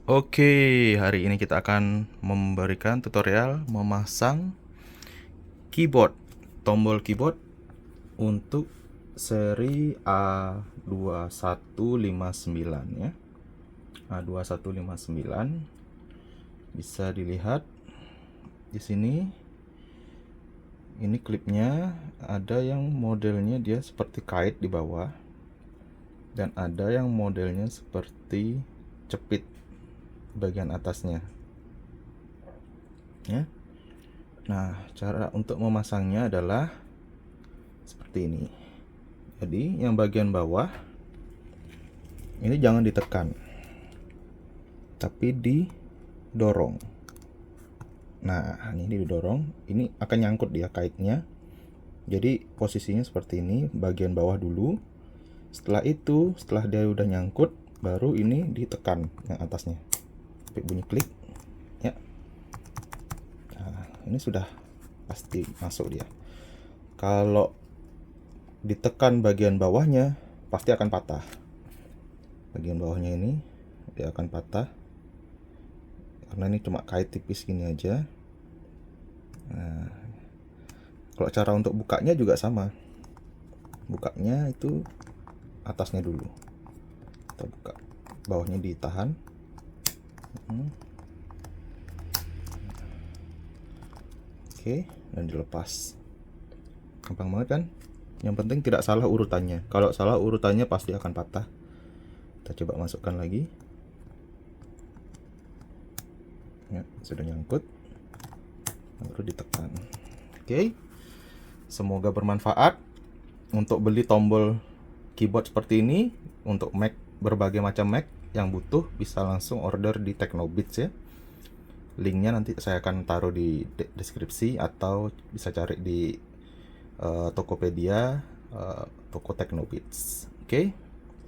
Oke, hari ini kita akan memberikan tutorial memasang keyboard, tombol keyboard untuk seri A2159 ya. A2159 bisa dilihat di sini. Ini klipnya, ada yang modelnya dia seperti kait di bawah dan ada yang modelnya seperti cepit bagian atasnya ya. Nah, cara untuk memasangnya adalah seperti ini. Jadi yang bagian bawah ini jangan ditekan, tapi didorong. Nah, ini didorong, ini akan nyangkut dia kaitnya. Jadi posisinya seperti ini, bagian bawah dulu. Setelah itu, setelah dia udah nyangkut, baru ini ditekan yang atasnya. Sampai bunyi klik ya. Nah, ini sudah pasti masuk dia. Kalau ditekan bagian bawahnya, pasti akan patah. Bagian bawahnya ini dia akan patah karena ini cuma kait tipis gini aja. Nah, kalau cara untuk bukanya juga sama. Bukanya itu atasnya dulu. Kita buka, bawahnya ditahan. Oke, dan dilepas. Gampang banget kan? Yang penting tidak salah urutannya. Kalau salah urutannya pasti akan patah. Kita coba masukkan lagi. Ya, sudah nyangkut. Baru ditekan. Oke. Semoga bermanfaat. Untuk beli tombol keyboard seperti ini untuk Mac, berbagai macam Mac yang butuh, bisa langsung order di Teknobits ya. Linknya nanti saya akan taruh di deskripsi, atau bisa cari di Tokopedia, toko Teknobits. Oke,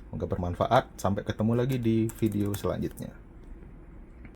semoga bermanfaat. Sampai ketemu lagi di video selanjutnya.